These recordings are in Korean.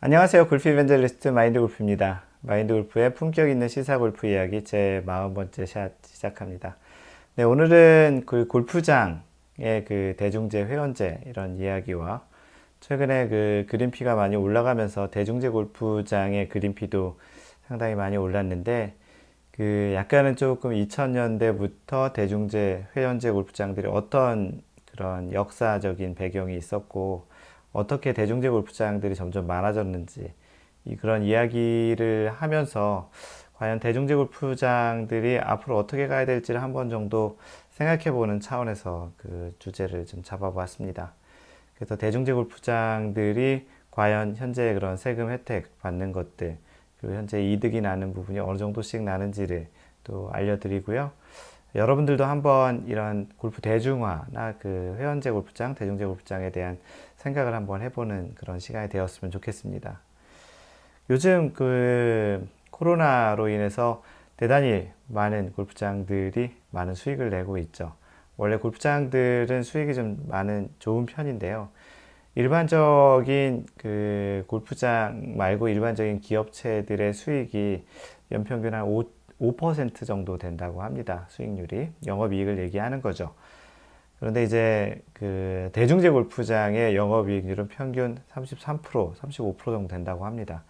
안녕하세요. 골프 이벤젤리스트 마인드 골프입니다. 마인드 골프의 품격 있는 시사 골프 이야기 제 40번째 샷 시작합니다. 네, 오늘은 그 골프장의 그 대중제 회원제 이런 이야기와 최근에 그 그린피가 많이 올라가면서 대중제 골프장의 그린피도 상당히 많이 올랐는데 그 약간은 조금 2000년대부터 대중제 회원제 골프장들이 어떤 그런 역사적인 배경이 있었고 어떻게 대중제 골프장들이 점점 많아졌는지 그런 이야기를 하면서 과연 대중제 골프장들이 앞으로 어떻게 가야 될지를 한 번 정도 생각해 보는 차원에서 그 주제를 좀 잡아봤습니다. 그래서 대중제 골프장들이 과연 현재 그런 세금 혜택 받는 것들, 그리고 현재 이득이 나는 부분이 어느 정도씩 나는지를 또 알려드리고요. 여러분들도 한번 이런 골프 대중화나 그 회원제 골프장, 대중제 골프장에 대한 생각을 한번 해보는 그런 시간이 되었으면 좋겠습니다. 요즘 그 코로나로 인해서 대단히 많은 골프장들이 많은 수익을 내고 있죠. 원래 골프장들은 수익이 좀 많은 좋은 편인데요. 일반적인 그 골프장 말고 일반적인 기업체들의 수익이 연평균 한 5% 정도 된다고 합니다. 수익률이. 영업이익을 얘기하는 거죠. 그런데 이제 그 대중제 골프장의 영업이익률은 평균 33%, 35% 정도 된다고 합니다.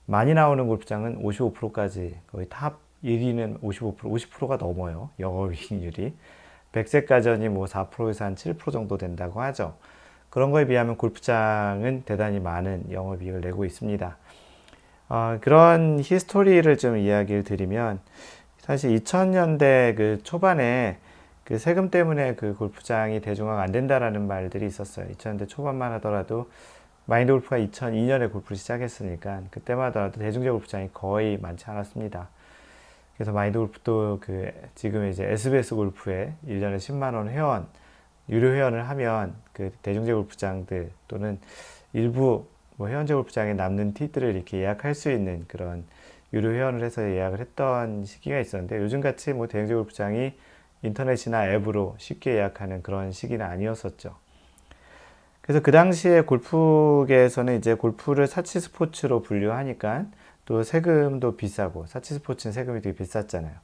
많이 나오는 골프장은 55%까지 거의 탑 1위는 55%, 50%가 넘어요. 영업이익률이. 100세 가전이 뭐 4%에서 한 7% 정도 된다고 하죠. 그런 거에 비하면 골프장은 대단히 많은 영업이익을 내고 있습니다. 그런 히스토리를 좀 이야기를 드리면 사실 2000년대 그 초반에 그 세금 때문에 그 골프장이 대중화가 안 된다라는 말들이 있었어요. 2000년대 초반만 하더라도 마인드 골프가 2002년에 골프를 시작했으니까 그때만 하더라도 대중제 골프장이 거의 많지 않았습니다. 그래서 마인드 골프도 그 지금 이제 SBS 골프에 1년에 10만 원 회원 유료 회원을 하면 그 대중제 골프장들 또는 일부 뭐 회원제 골프장에 남는 티들을 이렇게 예약할 수 있는 그런 유료 회원을 해서 예약을 했던 시기가 있었는데 요즘같이 뭐 대중제 골프장이 인터넷이나 앱으로 쉽게 예약하는 그런 시기는 아니었었죠. 그래서 그 당시에 골프계에서는 이제 골프를 사치 스포츠로 분류하니까 또 세금도 비싸고 사치 스포츠는 세금이 되게 비쌌잖아요.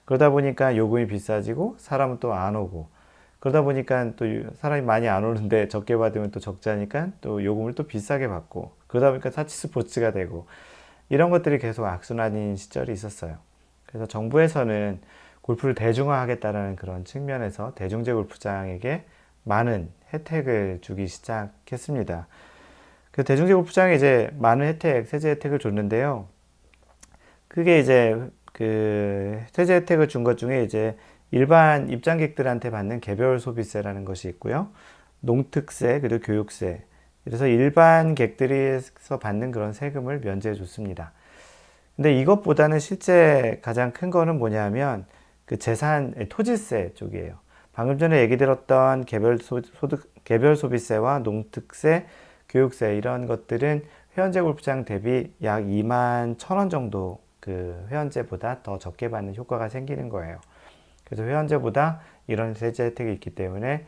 그러다 보니까 요금이 비싸지고 사람은 또 안 오고 그러다 보니까 또 사람이 많이 안 오는데 적게 받으면 또 적자니까 또 요금을 또 비싸게 받고 그러다 보니까 사치 스포츠가 되고 이런 것들이 계속 악순환인 시절이 있었어요. 그래서 정부에서는 골프를 대중화하겠다는 그런 측면에서 대중제 골프장에게 많은 혜택을 주기 시작했습니다. 그 대중제 골프장에 이제 많은 혜택, 세제 혜택을 줬는데요. 그게 이제 그 세제 혜택을 준 것 중에 이제 일반 입장객들한테 받는 개별 소비세라는 것이 있고요. 농특세, 그리고 교육세. 그래서 일반 객들이서 받는 그런 세금을 면제해 줬습니다. 근데 이것보다는 실제 가장 큰 거는 뭐냐면 그 재산, 토지세 쪽이에요. 방금 전에 얘기 들었던 개별 소비세와 농특세, 교육세 이런 것들은 회원제 골프장 대비 약 2만 1천 원 정도 그 회원제보다 더 적게 받는 효과가 생기는 거예요. 그래서 회원제보다 이런 세제 혜택이 있기 때문에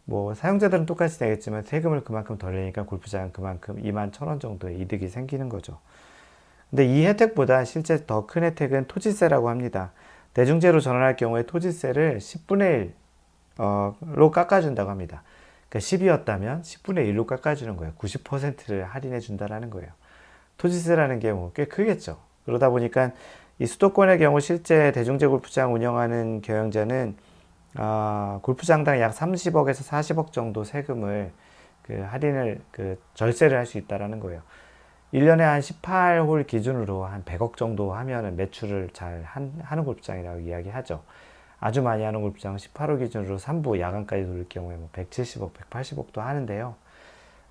뭐 사용자들은 똑같이 내겠지만 세금을 그만큼 덜 내니까 골프장은 그만큼 2만 1천 원 정도의 이득이 생기는 거죠. 근데 이 혜택보다 실제 더 큰 혜택은 토지세라고 합니다. 대중제로 전환할 경우에 토지세를 10분의 1로 깎아준다고 합니다. 그러니까 10이었다면 10분의 1로 깎아주는 거예요. 90%를 할인해 준다라는 거예요. 토지세라는 게 뭐 꽤 크겠죠. 그러다 보니까 이 수도권의 경우 실제 대중제 골프장 운영하는 경영자는 골프장당 약 30억에서 40억 정도 세금을 그 할인을 그 절세를 할 수 있다라는 거예요. 1년에 한 18홀 기준으로 한 100억 정도 하면은 매출을 잘 하는 골프장이라고 이야기하죠. 아주 많이 하는 골프장은 18홀 기준으로 3부 야간까지 돌릴 경우에 뭐 170억, 180억도 하는데요.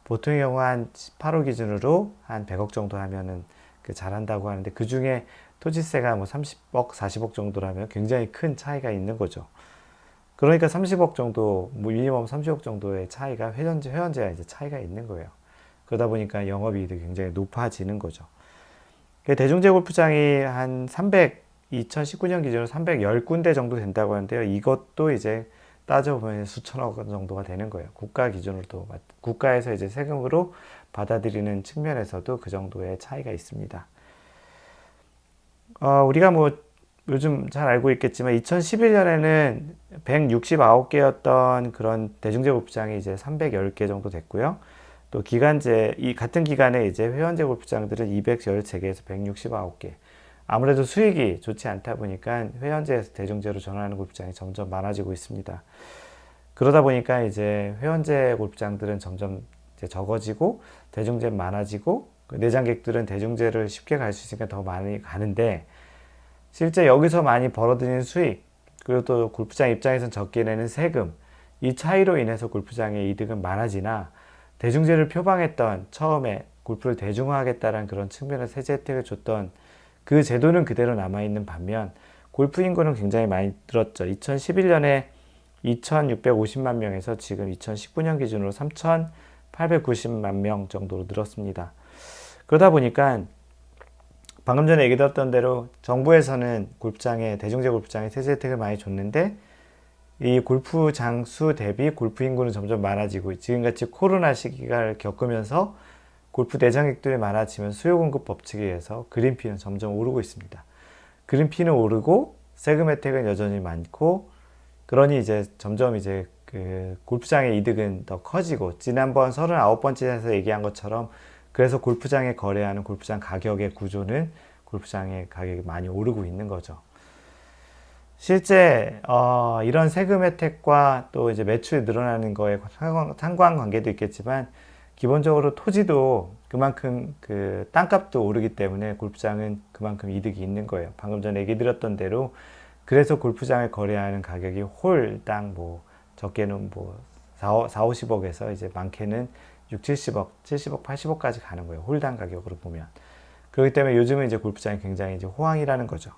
보통의 경우 한 18홀 기준으로 한 100억 정도 하면은 그 잘한다고 하는데 그 중에 토지세가 뭐 30억, 40억 정도라면 굉장히 큰 차이가 있는 거죠. 그러니까 30억 정도, 뭐 미니멈 30억 정도의 차이가 회원제가 이제 차이가 있는 거예요. 그러다 보니까 영업이익이 굉장히 높아지는 거죠. 대중제 골프장이 한 2019년 기준으로 310군데 정도 된다고 하는데요. 이것도 이제 따져보면 수천억 원 정도가 되는 거예요. 국가 기준으로도, 국가에서 이제 세금으로 받아들이는 측면에서도 그 정도의 차이가 있습니다. 우리가 뭐 요즘 잘 알고 있겠지만 2011년에는 169개였던 그런 대중제 골프장이 이제 310개 정도 됐고요. 또 기간제, 이 같은 기간에 이제 회원제 골프장들은 213개에서 169개. 아무래도 수익이 좋지 않다 보니까 회원제에서 대중제로 전환하는 골프장이 점점 많아지고 있습니다. 그러다 보니까 이제 회원제 골프장들은 점점 이제 적어지고 대중제 많아지고 내장객들은 대중제를 쉽게 갈 수 있으니까 더 많이 가는데 실제 여기서 많이 벌어들이는 수익 그리고 또 골프장 입장에선 적게 내는 세금 이 차이로 인해서 골프장의 이득은 많아지나 대중제를 표방했던 처음에 골프를 대중화하겠다는 그런 측면에서 세제 혜택을 줬던 그 제도는 그대로 남아있는 반면 골프 인구는 굉장히 많이 늘었죠. 2011년에 2,650만 명에서 지금 2019년 기준으로 3,890만 명 정도로 늘었습니다. 그러다 보니까 방금 전에 얘기 드렸던 대로 정부에서는 대중제 골프장에 세제 혜택을 많이 줬는데 이 골프장 수 대비 골프 인구는 점점 많아지고 지금같이 코로나 시기를 겪으면서 골프 내장객들이 많아지면 수요 공급 법칙에 의해서 그린피는 점점 오르고 있습니다. 그린피는 오르고 세금 혜택은 여전히 많고 그러니 이제 점점 이제 그 골프장의 이득은 더 커지고 지난번 39번째에서 얘기한 것처럼 그래서 골프장에 거래하는 골프장 가격의 구조는 골프장의 가격이 많이 오르고 있는 거죠. 실제 이런 세금 혜택과 또 이제 매출이 늘어나는 거에 상관관계도 있겠지만 기본적으로 토지도 그만큼 그 땅값도 오르기 때문에 골프장은 그만큼 이득이 있는 거예요. 방금 전에 얘기 드렸던 대로 그래서 골프장에 거래하는 가격이 홀당 뭐 적게는 뭐 50억에서 이제 많게는 6, 70억, 70억, 80억까지 가는 거예요. 홀당 가격으로 보면. 그렇기 때문에 요즘은 이제 골프장이 굉장히 이제 호황이라는 거죠.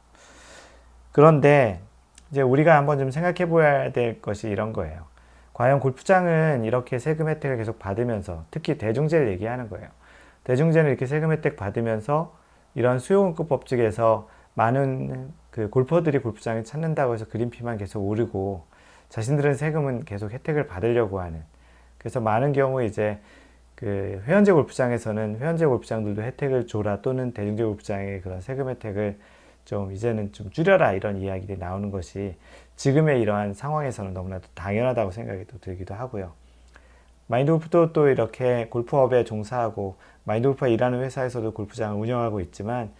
그런데 이제 우리가 한번 좀 생각해 보아야 될 것이 이런 거예요. 과연 골프장은 이렇게 세금 혜택을 계속 받으면서 특히 대중제를 얘기하는 거예요. 대중제는 이렇게 세금 혜택 받으면서 이런 수요공급 법칙에서 많은 그 골퍼들이 골프장을 찾는다고 해서 그린피만 계속 오르고 자신들은 세금은 계속 혜택을 받으려고 하는 그래서 많은 경우 이제 그 회원제 골프장에서는 회원제 골프장들도 혜택을 줘라 또는 대중제 골프장의 그런 세금 혜택을 좀 이제는 좀 줄여라 이런 이야기들이 나오는 것이 지금의 이러한 상황에서는 너무나도 당연하다고 생각이 또 들기도 하고요. 마인드골프도 또 이렇게 골프업에 종사하고 마인드골프가 일하는 회사에서도 골프장을 운영하고 있지만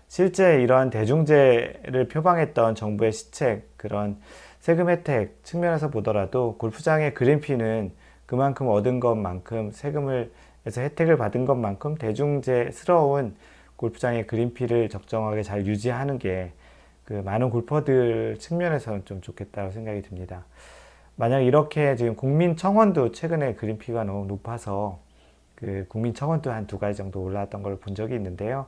실제 이러한 대중제를 표방했던 정부의 시책 그런 세금 혜택 측면에서 보더라도 골프장의 그린피는 그만큼 얻은 것만큼 세금을 해서 혜택을 받은 것만큼 대중제스러운 골프장의 그린피를 적정하게 잘 유지하는 게 그 많은 골퍼들 측면에서는 좀 좋겠다고 생각이 듭니다. 만약 이렇게 지금 국민청원도 최근에 그린피가 너무 높아서 그 국민청원도 한 2가지 정도 올라왔던 걸 본 적이 있는데요.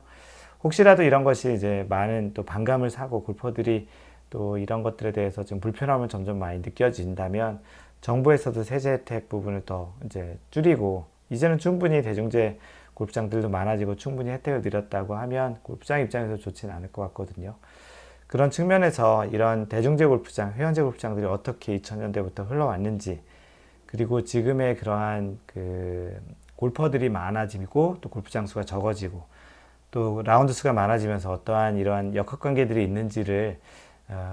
혹시라도 이런 것이 이제 많은 또 반감을 사고 골퍼들이 또 이런 것들에 대해서 좀 불편함을 점점 많이 느껴진다면 정부에서도 세제 혜택 부분을 더 이제 줄이고 이제는 충분히 대중제 골프장들도 많아지고 충분히 혜택을 드렸다고 하면 골프장 입장에서 좋지는 않을 것 같거든요. 그런 측면에서 이런 대중제 골프장, 회원제 골프장들이 어떻게 2000년대부터 흘러왔는지 그리고 지금의 그러한 그 골퍼들이 많아지고 또 골프장 수가 적어지고 또 라운드 수가 많아지면서 어떠한 이러한 역학관계들이 있는지를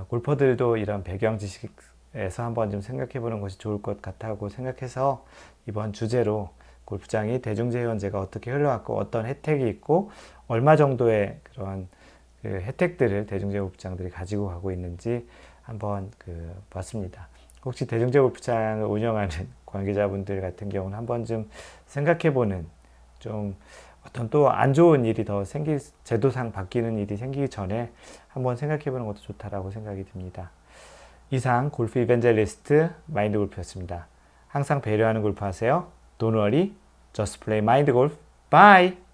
골퍼들도 이런 배경 지식에서 한번 좀 생각해 보는 것이 좋을 것 같다고 생각해서 이번 주제로 골프장이 대중제 회원제가 어떻게 흘러왔고 어떤 혜택이 있고 얼마 정도의 그런 그 혜택들을 대중제 골프장들이 가지고 가고 있는지 한번 봤습니다. 혹시 대중제 골프장을 운영하는 관계자분들 같은 경우는 한번 좀 생각해보는 좀 어떤 또 안 좋은 일이 더 제도상 바뀌는 일이 생기기 전에 한번 생각해보는 것도 좋다라고 생각이 듭니다. 이상 골프 이벤젤리스트 마인드 골프였습니다. 항상 배려하는 골프 하세요. Don't worry, just play mind golf. Bye!